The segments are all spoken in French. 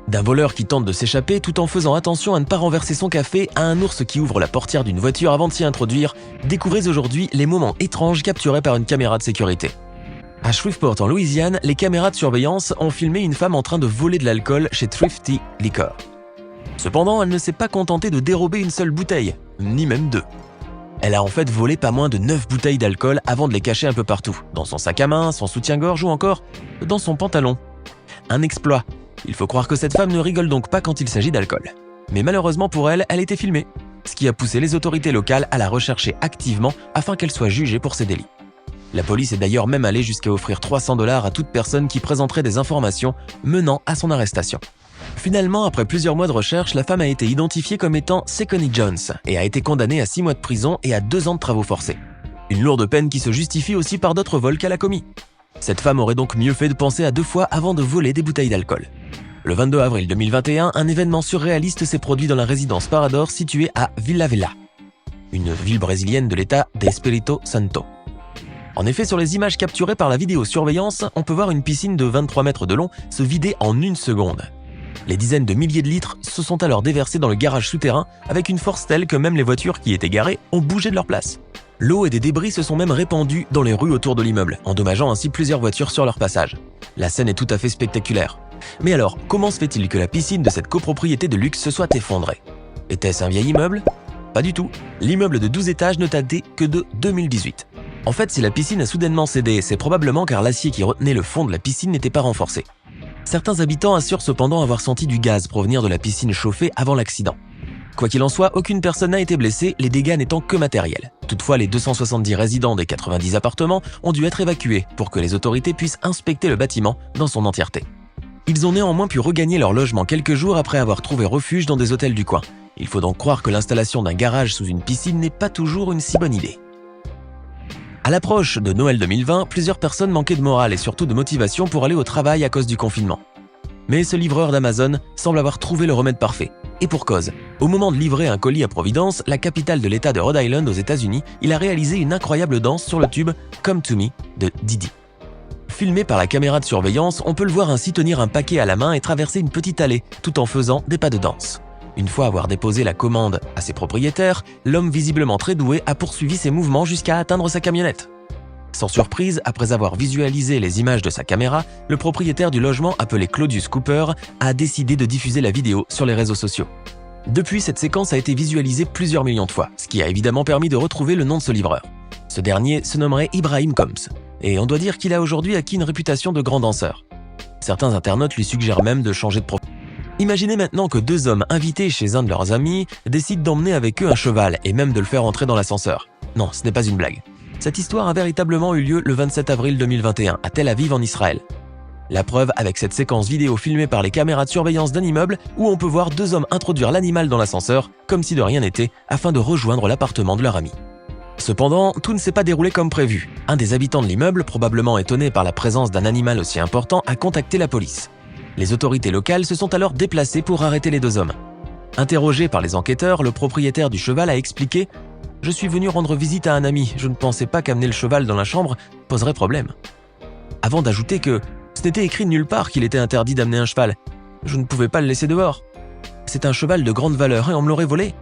D'un voleur qui tente de s'échapper tout en faisant attention à ne pas renverser son café à un ours qui ouvre la portière d'une voiture avant de s'y introduire, découvrez aujourd'hui les moments étranges capturés par une caméra de sécurité. À Shreveport en Louisiane, les caméras de surveillance ont filmé une femme en train de voler de l'alcool chez Thrifty Liquor. Cependant, elle ne s'est pas contentée de dérober une seule bouteille, ni même deux. Elle a en fait volé pas moins de 9 bouteilles d'alcool avant de les cacher un peu partout, dans son sac à main, son soutien-gorge ou encore dans son pantalon. Un exploit. Il faut croire que cette femme ne rigole donc pas quand il s'agit d'alcool. Mais malheureusement pour elle, elle était filmée, ce qui a poussé les autorités locales à la rechercher activement afin qu'elle soit jugée pour ses délits. La police est d'ailleurs même allée jusqu'à offrir $300 à toute personne qui présenterait des informations menant à son arrestation. Finalement, après plusieurs mois de recherche, la femme a été identifiée comme étant Secony Jones et a été condamnée à 6 mois de prison et à 2 ans de travaux forcés. Une lourde peine qui se justifie aussi par d'autres vols qu'elle a commis. Cette femme aurait donc mieux fait de penser à 2 fois avant de voler des bouteilles d'alcool. Le 22 avril 2021, un événement surréaliste s'est produit dans la résidence Parador située à Vila Velha, une ville brésilienne de l'état d'Espírito Santo. En effet, sur les images capturées par la vidéosurveillance, on peut voir une piscine de 23 mètres de long se vider en 1 seconde. Les dizaines de milliers de litres se sont alors déversés dans le garage souterrain avec une force telle que même les voitures qui étaient garées ont bougé de leur place. L'eau et des débris se sont même répandus dans les rues autour de l'immeuble, endommageant ainsi plusieurs voitures sur leur passage. La scène est tout à fait spectaculaire. Mais alors, comment se fait-il que la piscine de cette copropriété de luxe se soit effondrée? Était-ce un vieil immeuble? Pas du tout. L'immeuble de 12 étages ne datait que de 2018. En fait, si la piscine a soudainement cédé, c'est probablement car l'acier qui retenait le fond de la piscine n'était pas renforcé. Certains habitants assurent cependant avoir senti du gaz provenir de la piscine chauffée avant l'accident. Quoi qu'il en soit, aucune personne n'a été blessée, les dégâts n'étant que matériels. Toutefois, les 270 résidents des 90 appartements ont dû être évacués pour que les autorités puissent inspecter le bâtiment dans son entièreté. Ils ont néanmoins pu regagner leur logement quelques jours après avoir trouvé refuge dans des hôtels du coin. Il faut donc croire que l'installation d'un garage sous une piscine n'est pas toujours une si bonne idée. À l'approche de Noël 2020, plusieurs personnes manquaient de morale et surtout de motivation pour aller au travail à cause du confinement. Mais ce livreur d'Amazon semble avoir trouvé le remède parfait. Et pour cause, au moment de livrer un colis à Providence, la capitale de l'état de Rhode Island aux États-Unis, il a réalisé une incroyable danse sur le tube Come to Me de Didi. Filmé par la caméra de surveillance, on peut le voir ainsi tenir un paquet à la main et traverser une petite allée tout en faisant des pas de danse. Une fois avoir déposé la commande à ses propriétaires, l'homme visiblement très doué a poursuivi ses mouvements jusqu'à atteindre sa camionnette. Sans surprise, après avoir visualisé les images de sa caméra, le propriétaire du logement appelé Claudius Cooper a décidé de diffuser la vidéo sur les réseaux sociaux. Depuis, cette séquence a été visualisée plusieurs millions de fois, ce qui a évidemment permis de retrouver le nom de ce livreur. Ce dernier se nommerait Ibrahim Combs, et on doit dire qu'il a aujourd'hui acquis une réputation de grand danseur. Certains internautes lui suggèrent même de changer de profil. Imaginez maintenant que 2 hommes invités chez un de leurs amis décident d'emmener avec eux un cheval et même de le faire entrer dans l'ascenseur. Non, ce n'est pas une blague. Cette histoire a véritablement eu lieu le 27 avril 2021 à Tel Aviv en Israël. La preuve avec cette séquence vidéo filmée par les caméras de surveillance d'un immeuble où on peut voir 2 hommes introduire l'animal dans l'ascenseur comme si de rien n'était afin de rejoindre l'appartement de leur ami. Cependant, tout ne s'est pas déroulé comme prévu. Un des habitants de l'immeuble, probablement étonné par la présence d'un animal aussi important, a contacté la police. Les autorités locales se sont alors déplacées pour arrêter les 2 hommes. Interrogé par les enquêteurs, le propriétaire du cheval a expliqué « Je suis venu rendre visite à un ami, je ne pensais pas qu'amener le cheval dans la chambre poserait problème. » Avant d'ajouter que ce n'était écrit nulle part qu'il était interdit d'amener un cheval. Je ne pouvais pas le laisser dehors. C'est un cheval de grande valeur et on me l'aurait volé.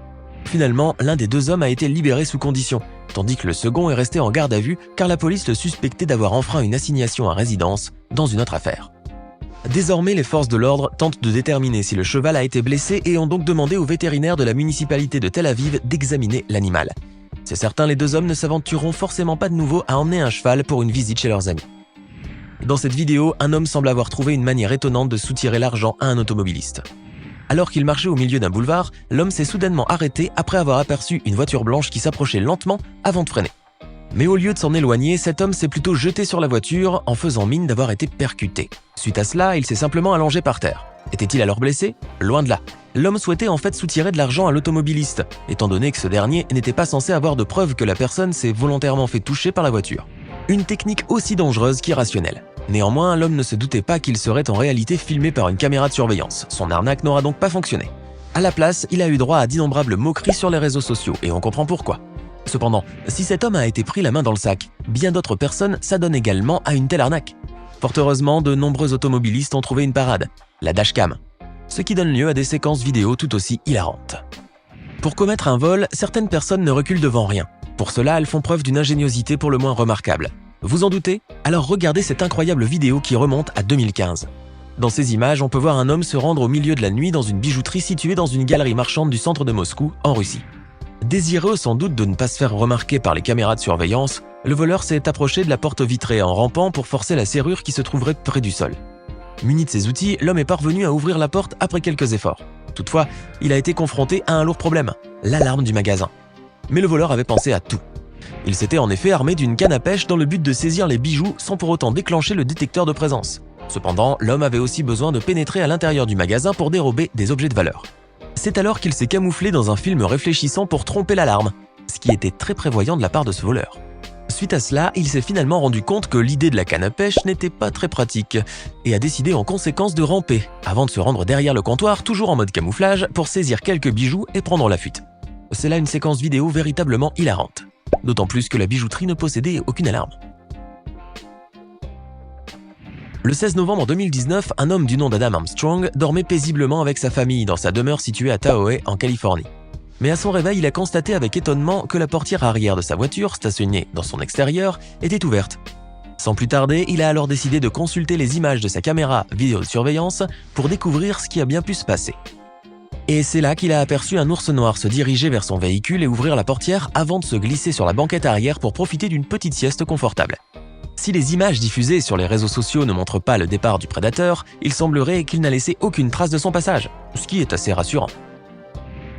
Finalement, l'un des 2 hommes a été libéré sous condition, tandis que le second est resté en garde à vue car la police le suspectait d'avoir enfreint une assignation à résidence dans une autre affaire. Désormais, les forces de l'ordre tentent de déterminer si le cheval a été blessé et ont donc demandé au vétérinaire de la municipalité de Tel Aviv d'examiner l'animal. C'est certain, les 2 hommes ne s'aventureront forcément pas de nouveau à emmener un cheval pour une visite chez leurs amis. Dans cette vidéo, un homme semble avoir trouvé une manière étonnante de soutirer l'argent à un automobiliste. Alors qu'il marchait au milieu d'un boulevard, l'homme s'est soudainement arrêté après avoir aperçu une voiture blanche qui s'approchait lentement avant de freiner. Mais au lieu de s'en éloigner, cet homme s'est plutôt jeté sur la voiture en faisant mine d'avoir été percuté. Suite à cela, il s'est simplement allongé par terre. Était-il alors blessé? Loin de là. L'homme souhaitait en fait soutirer de l'argent à l'automobiliste, étant donné que ce dernier n'était pas censé avoir de preuve que la personne s'est volontairement fait toucher par la voiture. Une technique aussi dangereuse qu'irrationnelle. Néanmoins, l'homme ne se doutait pas qu'il serait en réalité filmé par une caméra de surveillance. Son arnaque n'aura donc pas fonctionné. À la place, il a eu droit à d'innombrables moqueries sur les réseaux sociaux, et on comprend pourquoi. Cependant, si cet homme a été pris la main dans le sac, bien d'autres personnes s'adonnent également à une telle arnaque. Fort heureusement, de nombreux automobilistes ont trouvé une parade, la dashcam. ce qui donne lieu à des séquences vidéo tout aussi hilarantes. Pour commettre un vol, certaines personnes ne reculent devant rien. Pour cela, elles font preuve d'une ingéniosité pour le moins remarquable. Vous en doutez? Alors regardez cette incroyable vidéo qui remonte à 2015. Dans ces images, on peut voir un homme se rendre au milieu de la nuit dans une bijouterie située dans une galerie marchande du centre de Moscou, en Russie. Désireux sans doute de ne pas se faire remarquer par les caméras de surveillance, le voleur s'est approché de la porte vitrée en rampant pour forcer la serrure qui se trouverait près du sol. Muni de ses outils, l'homme est parvenu à ouvrir la porte après quelques efforts. Toutefois, il a été confronté à un lourd problème, l'alarme du magasin. Mais le voleur avait pensé à tout. Il s'était en effet armé d'une canne à pêche dans le but de saisir les bijoux sans pour autant déclencher le détecteur de présence. Cependant, l'homme avait aussi besoin de pénétrer à l'intérieur du magasin pour dérober des objets de valeur. C'est alors qu'il s'est camouflé dans un film réfléchissant pour tromper l'alarme, ce qui était très prévoyant de la part de ce voleur. Suite à cela, il s'est finalement rendu compte que l'idée de la canne à pêche n'était pas très pratique et a décidé en conséquence de ramper avant de se rendre derrière le comptoir, toujours en mode camouflage, pour saisir quelques bijoux et prendre la fuite. C'est là une séquence vidéo véritablement hilarante, d'autant plus que la bijouterie ne possédait aucune alarme. Le 16 novembre 2019, un homme du nom d'Adam Armstrong dormait paisiblement avec sa famille dans sa demeure située à Tahoe, en Californie. Mais à son réveil, il a constaté avec étonnement que la portière arrière de sa voiture, stationnée dans son extérieur, était ouverte. Sans plus tarder, il a alors décidé de consulter les images de sa caméra vidéosurveillance pour découvrir ce qui a bien pu se passer. Et c'est là qu'il a aperçu un ours noir se diriger vers son véhicule et ouvrir la portière avant de se glisser sur la banquette arrière pour profiter d'une petite sieste confortable. Si les images diffusées sur les réseaux sociaux ne montrent pas le départ du prédateur, il semblerait qu'il n'a laissé aucune trace de son passage, ce qui est assez rassurant.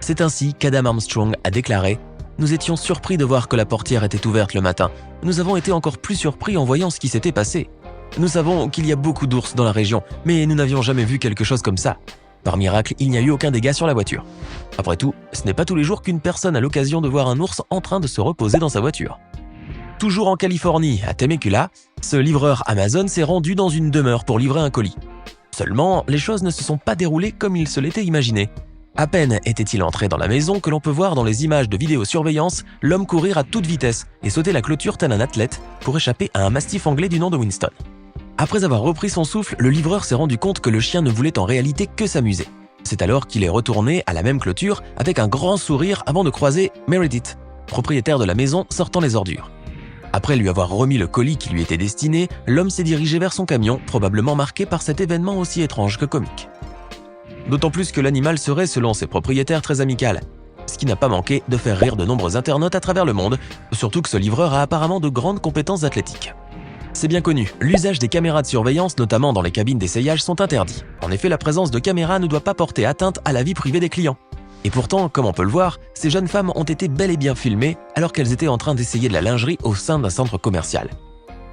C'est ainsi qu'Adam Armstrong a déclaré « Nous étions surpris de voir que la portière était ouverte le matin. Nous avons été encore plus surpris en voyant ce qui s'était passé. Nous savons qu'il y a beaucoup d'ours dans la région, mais nous n'avions jamais vu quelque chose comme ça. Par miracle, il n'y a eu aucun dégât sur la voiture. Après tout, ce n'est pas tous les jours qu'une personne a l'occasion de voir un ours en train de se reposer dans sa voiture. » Toujours en Californie, à Temecula, ce livreur Amazon s'est rendu dans une demeure pour livrer un colis. Seulement, les choses ne se sont pas déroulées comme il se l'était imaginé. À peine était-il entré dans la maison que l'on peut voir dans les images de vidéosurveillance l'homme courir à toute vitesse et sauter la clôture tel un athlète pour échapper à un mastif anglais du nom de Winston. Après avoir repris son souffle, le livreur s'est rendu compte que le chien ne voulait en réalité que s'amuser. C'est alors qu'il est retourné à la même clôture avec un grand sourire avant de croiser Meredith, propriétaire de la maison, sortant les ordures. Après lui avoir remis le colis qui lui était destiné, l'homme s'est dirigé vers son camion, probablement marqué par cet événement aussi étrange que comique. D'autant plus que l'animal serait, selon ses propriétaires, très amical, ce qui n'a pas manqué de faire rire de nombreux internautes à travers le monde, surtout que ce livreur a apparemment de grandes compétences athlétiques. C'est bien connu, l'usage des caméras de surveillance, notamment dans les cabines d'essayage, sont interdits. En effet, la présence de caméras ne doit pas porter atteinte à la vie privée des clients. Et pourtant, comme on peut le voir, ces jeunes femmes ont été bel et bien filmées alors qu'elles étaient en train d'essayer de la lingerie au sein d'un centre commercial.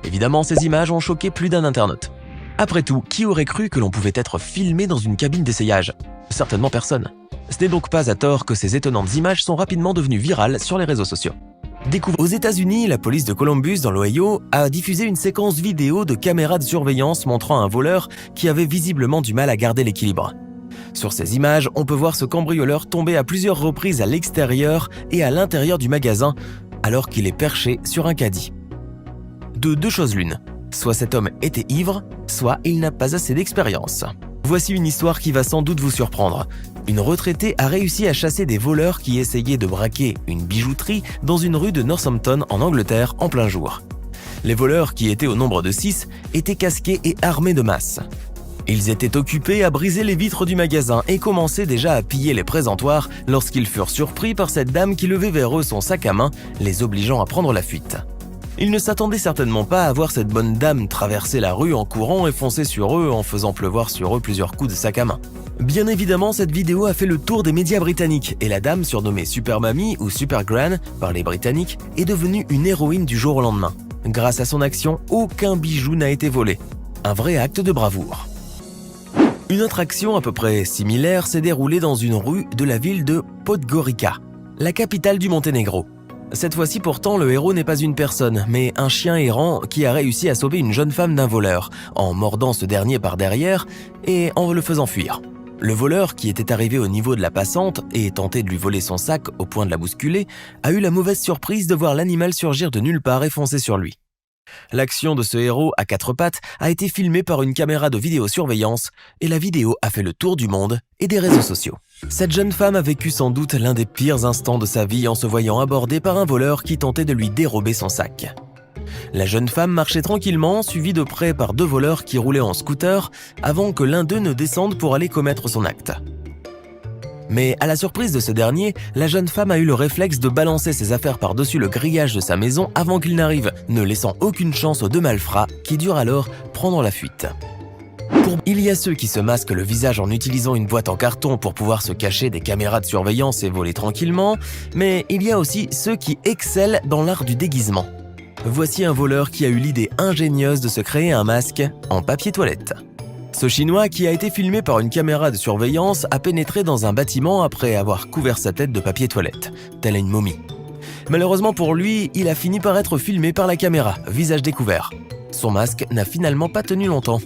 Évidemment, ces images ont choqué plus d'un internaute. Après tout, qui aurait cru que l'on pouvait être filmé dans une cabine d'essayage? Certainement personne. Ce n'est donc pas à tort que ces étonnantes images sont rapidement devenues virales sur les réseaux sociaux. Aux États-Unis, la police de Columbus, dans l'Ohio, a diffusé une séquence vidéo de caméras de surveillance montrant un voleur qui avait visiblement du mal à garder l'équilibre. Sur ces images, on peut voir ce cambrioleur tomber à plusieurs reprises à l'extérieur et à l'intérieur du magasin alors qu'il est perché sur un caddie. De deux choses l'une, soit cet homme était ivre, soit il n'a pas assez d'expérience. Voici une histoire qui va sans doute vous surprendre. Une retraitée a réussi à chasser des voleurs qui essayaient de braquer une bijouterie dans une rue de Northampton en Angleterre en plein jour. Les voleurs, qui étaient au nombre de 6, étaient casqués et armés de masse. Ils étaient occupés à briser les vitres du magasin et commençaient déjà à piller les présentoirs lorsqu'ils furent surpris par cette dame qui levait vers eux son sac à main, les obligeant à prendre la fuite. Ils ne s'attendaient certainement pas à voir cette bonne dame traverser la rue en courant et foncer sur eux en faisant pleuvoir sur eux plusieurs coups de sac à main. Bien évidemment, cette vidéo a fait le tour des médias britanniques et la dame, surnommée Super Mamie ou Super Gran par les Britanniques, est devenue une héroïne du jour au lendemain. Grâce à son action, aucun bijou n'a été volé. Un vrai acte de bravoure. Une autre action à peu près similaire s'est déroulée dans une rue de la ville de Podgorica, la capitale du Monténégro. Cette fois-ci pourtant, le héros n'est pas une personne, mais un chien errant qui a réussi à sauver une jeune femme d'un voleur, en mordant ce dernier par derrière et en le faisant fuir. Le voleur, qui était arrivé au niveau de la passante et tentait de lui voler son sac au point de la bousculer, a eu la mauvaise surprise de voir l'animal surgir de nulle part et foncer sur lui. L'action de ce héros à 4 pattes a été filmée par une caméra de vidéosurveillance et la vidéo a fait le tour du monde et des réseaux sociaux. Cette jeune femme a vécu sans doute l'un des pires instants de sa vie en se voyant abordée par un voleur qui tentait de lui dérober son sac. La jeune femme marchait tranquillement, suivie de près par 2 voleurs qui roulaient en scooter avant que l'un d'eux ne descende pour aller commettre son acte. Mais à la surprise de ce dernier, la jeune femme a eu le réflexe de balancer ses affaires par-dessus le grillage de sa maison avant qu'il n'arrive, ne laissant aucune chance aux 2 malfrats qui durent alors prendre la fuite. Il y a ceux qui se masquent le visage en utilisant une boîte en carton pour pouvoir se cacher des caméras de surveillance et voler tranquillement, mais il y a aussi ceux qui excellent dans l'art du déguisement. Voici un voleur qui a eu l'idée ingénieuse de se créer un masque en papier toilette. Ce Chinois, qui a été filmé par une caméra de surveillance, a pénétré dans un bâtiment après avoir couvert sa tête de papier toilette, telle une momie. Malheureusement pour lui, il a fini par être filmé par la caméra, visage découvert. Son masque n'a finalement pas tenu longtemps.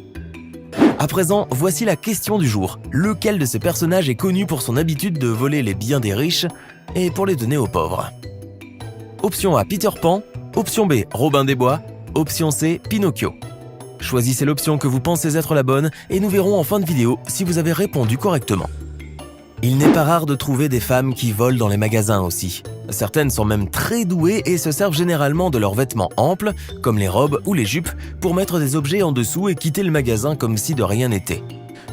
À présent, voici la question du jour. Lequel de ces personnages est connu pour son habitude de voler les biens des riches et pour les donner aux pauvres? Option A, Peter Pan. Option B, Robin des Bois. Option C, Pinocchio. Choisissez l'option que vous pensez être la bonne et nous verrons en fin de vidéo si vous avez répondu correctement. Il n'est pas rare de trouver des femmes qui volent dans les magasins aussi. Certaines sont même très douées et se servent généralement de leurs vêtements amples, comme les robes ou les jupes, pour mettre des objets en dessous et quitter le magasin comme si de rien n'était.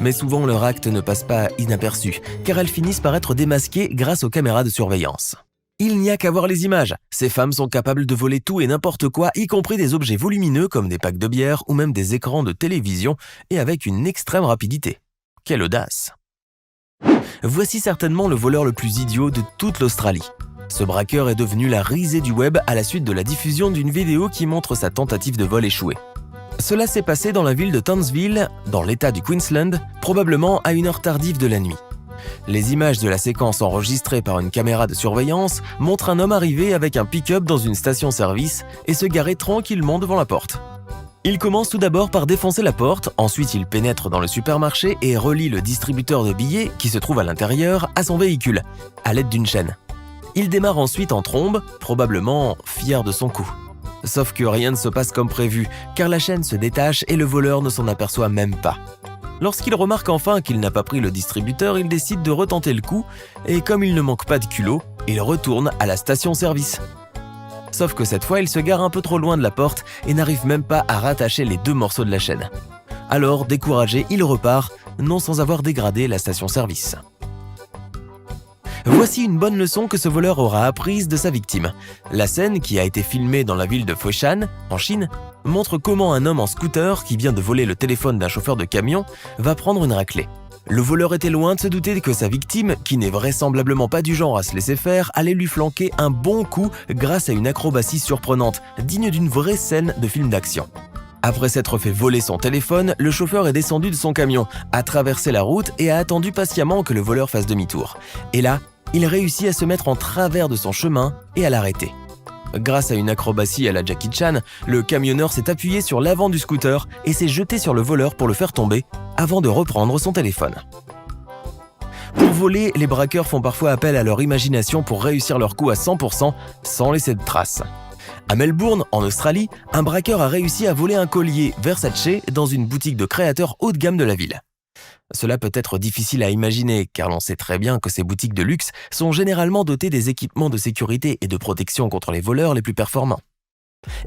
Mais souvent leur acte ne passe pas inaperçu, car elles finissent par être démasquées grâce aux caméras de surveillance. Il n'y a qu'à voir les images. Ces femmes sont capables de voler tout et n'importe quoi, y compris des objets volumineux comme des packs de bière ou même des écrans de télévision, et avec une extrême rapidité. Quelle audace! Voici certainement le voleur le plus idiot de toute l'Australie. Ce braqueur est devenu la risée du web à la suite de la diffusion d'une vidéo qui montre sa tentative de vol échouée. Cela s'est passé dans la ville de Townsville, dans l'état du Queensland, probablement à une heure tardive de la nuit. Les images de la séquence enregistrée par une caméra de surveillance montrent un homme arriver avec un pick-up dans une station-service et se garer tranquillement devant la porte. Il commence tout d'abord par défoncer la porte, ensuite il pénètre dans le supermarché et relie le distributeur de billets, qui se trouve à l'intérieur, à son véhicule, à l'aide d'une chaîne. Il démarre ensuite en trombe, probablement fier de son coup. Sauf que rien ne se passe comme prévu, car la chaîne se détache et le voleur ne s'en aperçoit même pas. Lorsqu'il remarque enfin qu'il n'a pas pris le distributeur, il décide de retenter le coup, et comme il ne manque pas de culot, il retourne à la station-service. Sauf que cette fois, il se gare un peu trop loin de la porte et n'arrive même pas à rattacher les 2 morceaux de la chaîne. Alors, découragé, il repart, non sans avoir dégradé la station-service. Voici une bonne leçon que ce voleur aura apprise de sa victime. La scène, qui a été filmée dans la ville de Foshan, en Chine, montre comment un homme en scooter qui vient de voler le téléphone d'un chauffeur de camion va prendre une raclée. Le voleur était loin de se douter que sa victime, qui n'est vraisemblablement pas du genre à se laisser faire, allait lui flanquer un bon coup grâce à une acrobatie surprenante, digne d'une vraie scène de film d'action. Après s'être fait voler son téléphone, le chauffeur est descendu de son camion, a traversé la route et a attendu patiemment que le voleur fasse demi-tour. Et là, il réussit à se mettre en travers de son chemin et à l'arrêter. Grâce à une acrobatie à la Jackie Chan, le camionneur s'est appuyé sur l'avant du scooter et s'est jeté sur le voleur pour le faire tomber avant de reprendre son téléphone. Pour voler, les braqueurs font parfois appel à leur imagination pour réussir leur coup à 100% sans laisser de traces. À Melbourne, en Australie, un braqueur a réussi à voler un collier Versace dans une boutique de créateurs haut de gamme de la ville. Cela peut être difficile à imaginer car l'on sait très bien que ces boutiques de luxe sont généralement dotées des équipements de sécurité et de protection contre les voleurs les plus performants.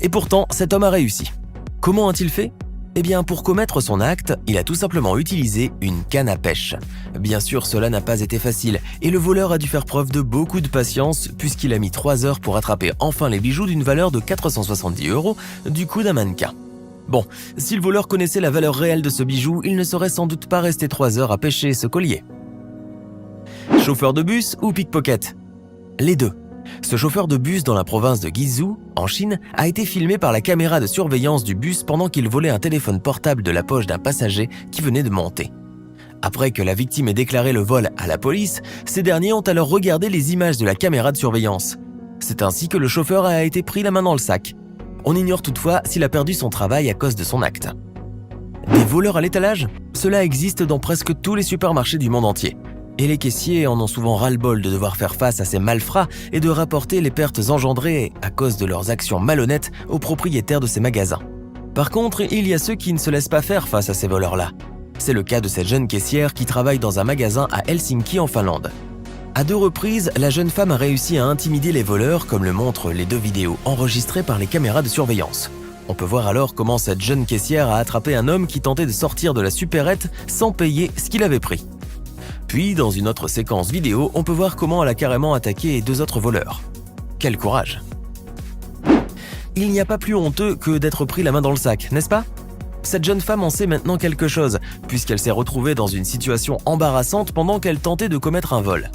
Et pourtant, cet homme a réussi. Comment a-t-il fait ? Eh bien, pour commettre son acte, il a tout simplement utilisé une canne à pêche. Bien sûr, cela n'a pas été facile et le voleur a dû faire preuve de beaucoup de patience puisqu'il a mis 3 heures pour attraper enfin les bijoux d'une valeur de 470 € du cou d'un mannequin. Bon, si le voleur connaissait la valeur réelle de ce bijou, il ne serait sans doute pas resté 3 heures à pêcher ce collier. Chauffeur de bus ou pickpocket ? Les deux. Ce chauffeur de bus dans la province de Guizhou, en Chine, a été filmé par la caméra de surveillance du bus pendant qu'il volait un téléphone portable de la poche d'un passager qui venait de monter. Après que la victime ait déclaré le vol à la police, ces derniers ont alors regardé les images de la caméra de surveillance. C'est ainsi que le chauffeur a été pris la main dans le sac. On ignore toutefois s'il a perdu son travail à cause de son acte. Des voleurs à l'étalage ? Cela existe dans presque tous les supermarchés du monde entier. Et les caissiers en ont souvent ras-le-bol de devoir faire face à ces malfrats et de rapporter les pertes engendrées à cause de leurs actions malhonnêtes aux propriétaires de ces magasins. Par contre, il y a ceux qui ne se laissent pas faire face à ces voleurs-là. C'est le cas de cette jeune caissière qui travaille dans un magasin à Helsinki en Finlande. À 2 reprises, la jeune femme a réussi à intimider les voleurs, comme le montrent les 2 vidéos enregistrées par les caméras de surveillance. On peut voir alors comment cette jeune caissière a attrapé un homme qui tentait de sortir de la supérette sans payer ce qu'il avait pris. Puis, dans une autre séquence vidéo, on peut voir comment elle a carrément attaqué 2 autres voleurs. Quel courage! Il n'y a pas plus honteux que d'être pris la main dans le sac, n'est-ce pas? Cette jeune femme en sait maintenant quelque chose, puisqu'elle s'est retrouvée dans une situation embarrassante pendant qu'elle tentait de commettre un vol.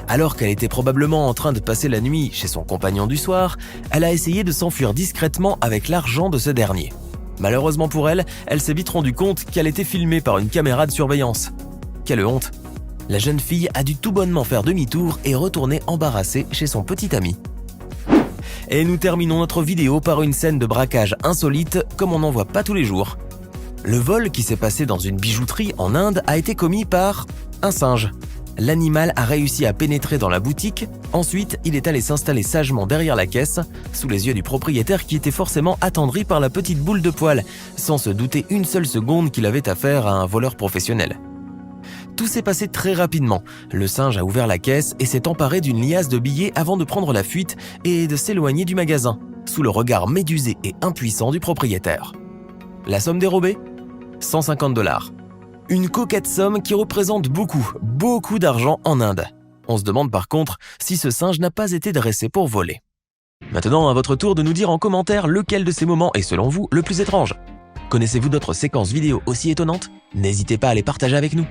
Alors qu'elle était probablement en train de passer la nuit chez son compagnon du soir, elle a essayé de s'enfuir discrètement avec l'argent de ce dernier. Malheureusement pour elle, elle s'est vite rendue compte qu'elle était filmée par une caméra de surveillance. Quelle honte! La jeune fille a dû tout bonnement faire demi-tour et retourner embarrassée chez son petit ami. Et nous terminons notre vidéo par une scène de braquage insolite comme on n'en voit pas tous les jours. Le vol qui s'est passé dans une bijouterie en Inde a été commis par un singe. L'animal a réussi à pénétrer dans la boutique, ensuite il est allé s'installer sagement derrière la caisse, sous les yeux du propriétaire qui était forcément attendri par la petite boule de poil, sans se douter une seule seconde qu'il avait affaire à un voleur professionnel. Tout s'est passé très rapidement. Le singe a ouvert la caisse et s'est emparé d'une liasse de billets avant de prendre la fuite et de s'éloigner du magasin, sous le regard médusé et impuissant du propriétaire. La somme dérobée ? 150 $. Une coquette somme qui représente beaucoup d'argent en Inde. On se demande par contre si ce singe n'a pas été dressé pour voler. Maintenant, à votre tour de nous dire en commentaire lequel de ces moments est selon vous le plus étrange. Connaissez-vous d'autres séquences vidéo aussi étonnantes ? N'hésitez pas à les partager avec nous.